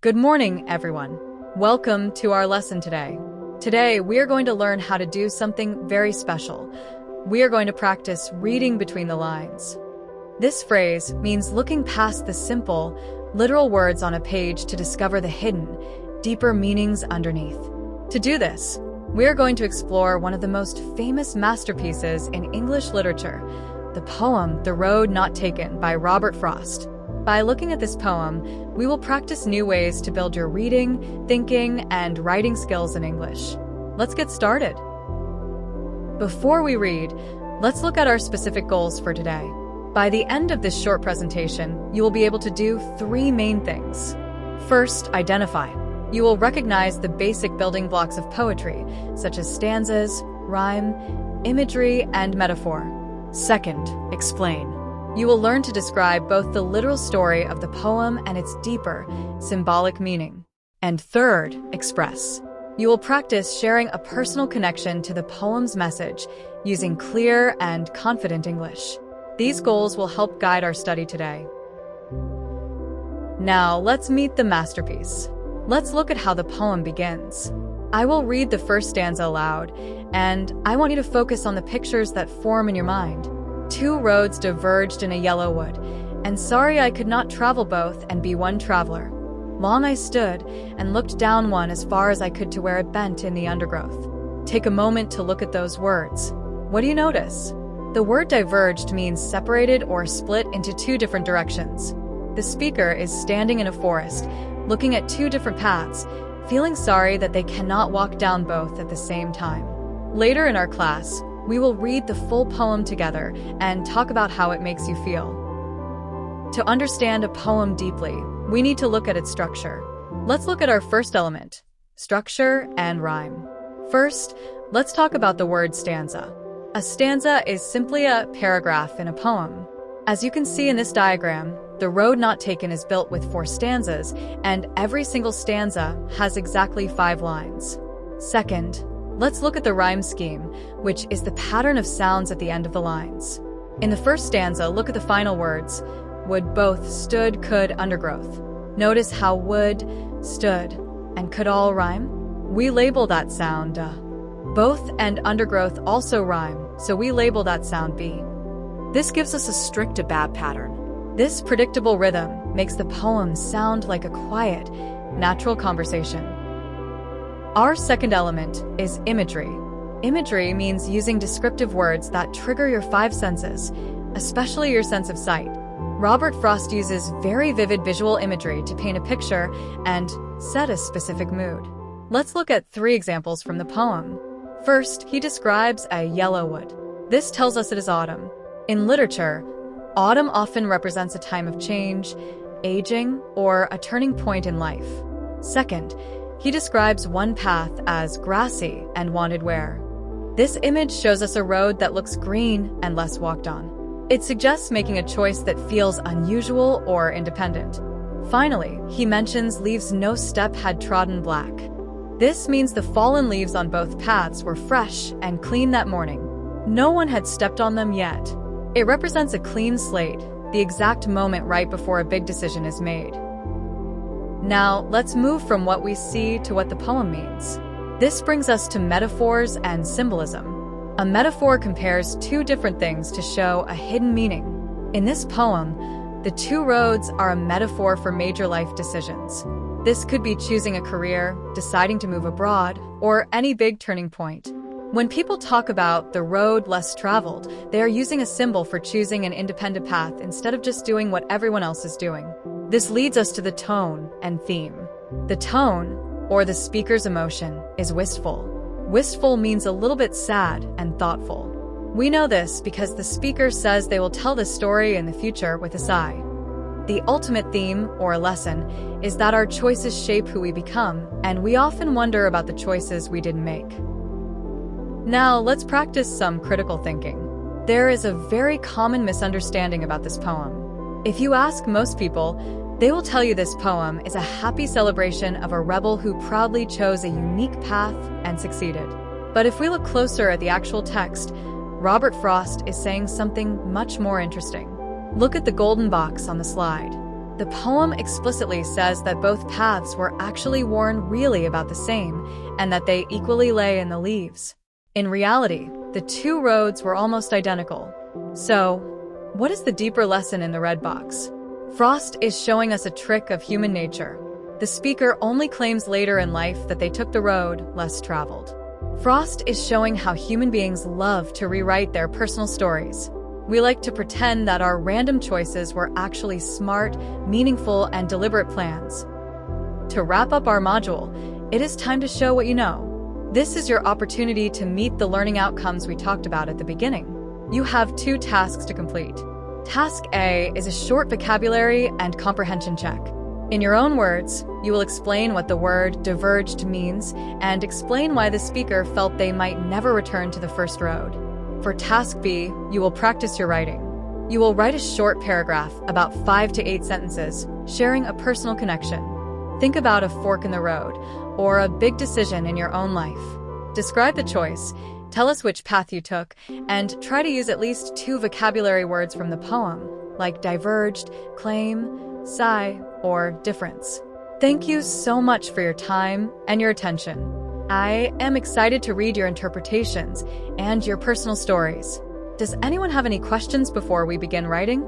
Good morning, everyone. Welcome to our lesson today. Today, we are going to learn how to do something very special. We are going to practice reading between the lines. This phrase means looking past the simple, literal words on a page to discover the hidden, deeper meanings underneath. To do this, we are going to explore one of the most famous masterpieces in English literature, the poem The Road Not Taken by Robert Frost. By looking at this poem, we will practice new ways to build your reading, thinking, and writing skills in English. Let's get started. Before we read, let's look at our specific goals for today. By the end of this short presentation, you will be able to do three main things. First, identify. You will recognize the basic building blocks of poetry, such as stanzas, rhyme, imagery, and metaphor. Second, explain. You will learn to describe both the literal story of the poem and its deeper, symbolic meaning. And third, express. You will practice sharing a personal connection to the poem's message using clear and confident English. These goals will help guide our study today. Now, let's meet the masterpiece. Let's look at how the poem begins. I will read the first stanza aloud, and I want you to focus on the pictures that form in your mind. Two roads diverged in a yellow wood, and sorry I could not travel both and be one traveler. Long I stood and looked down one as far as I could to where it bent in the undergrowth. Take a moment to look at those words. What do you notice? The word diverged means separated or split into two different directions. The speaker is standing in a forest, looking at two different paths, feeling sorry that they cannot walk down both at the same time. Later in our class, we will read the full poem together and talk about how it makes you feel. To understand a poem deeply, we need to look at its structure. Let's look at our first element, structure and rhyme. First, let's talk about the word stanza. A stanza is simply a paragraph in a poem. As you can see in this diagram, The Road Not Taken is built with 4 stanzas, and every single stanza has exactly 5 lines. Second, let's look at the rhyme scheme, which is the pattern of sounds at the end of the lines. In the first stanza, look at the final words, would, both, stood, could, undergrowth. Notice how would, stood, and could all rhyme? We label that sound Both and undergrowth also rhyme, so we label that sound B. This gives us a strict to bad pattern. This predictable rhythm makes the poem sound like a quiet, natural conversation. Our second element is imagery. Imagery means using descriptive words that trigger your 5 senses, especially your sense of sight. Robert Frost uses very vivid visual imagery to paint a picture and set a specific mood. Let's look at 3 examples from the poem. First, he describes a yellow wood. This tells us it is autumn. In literature, autumn often represents a time of change, aging, or a turning point in life. Second, he describes one path as grassy and wanted wear. This image shows us a road that looks green and less walked on. It suggests making a choice that feels unusual or independent. Finally, he mentions leaves no step had trodden black. This means the fallen leaves on both paths were fresh and clean that morning. No one had stepped on them yet. It represents a clean slate, the exact moment right before a big decision is made. Now, let's move from what we see to what the poem means. This brings us to metaphors and symbolism. A metaphor compares 2 different things to show a hidden meaning. In this poem, the 2 roads are a metaphor for major life decisions. This could be choosing a career, deciding to move abroad, or any big turning point. When people talk about the road less traveled, they are using a symbol for choosing an independent path instead of just doing what everyone else is doing. This leads us to the tone and theme. The tone, or the speaker's emotion, is wistful. Wistful means a little bit sad and thoughtful. We know this because the speaker says they will tell this story in the future with a sigh. The ultimate theme, or lesson, is that our choices shape who we become, and we often wonder about the choices we didn't make. Now, let's practice some critical thinking. There is a very common misunderstanding about this poem. If you ask most people, they will tell you this poem is a happy celebration of a rebel who proudly chose a unique path and succeeded. But if we look closer at the actual text, Robert Frost is saying something much more interesting. Look at the golden box on the slide. The poem explicitly says that both paths were actually worn really about the same, and that they equally lay in the leaves. In reality, the two roads were almost identical. So, what is the deeper lesson in the red box? Frost is showing us a trick of human nature. The speaker only claims later in life that they took the road less traveled. Frost is showing how human beings love to rewrite their personal stories. We like to pretend that our random choices were actually smart, meaningful, and deliberate plans. To wrap up our module, it is time to show what you know. This is your opportunity to meet the learning outcomes we talked about at the beginning. You have 2 tasks to complete. Task A is a short vocabulary and comprehension check. In your own words, you will explain what the word diverged means and explain why the speaker felt they might never return to the first road. For Task B, you will practice your writing. You will write a short paragraph, about 5 to 8 sentences, sharing a personal connection. Think about a fork in the road, or a big decision in your own life. Describe the choice, tell us which path you took, and try to use at least 2 vocabulary words from the poem, like diverged, claim, sigh, or difference. Thank you so much for your time and your attention. I am excited to read your interpretations and your personal stories. Does anyone have any questions before we begin writing?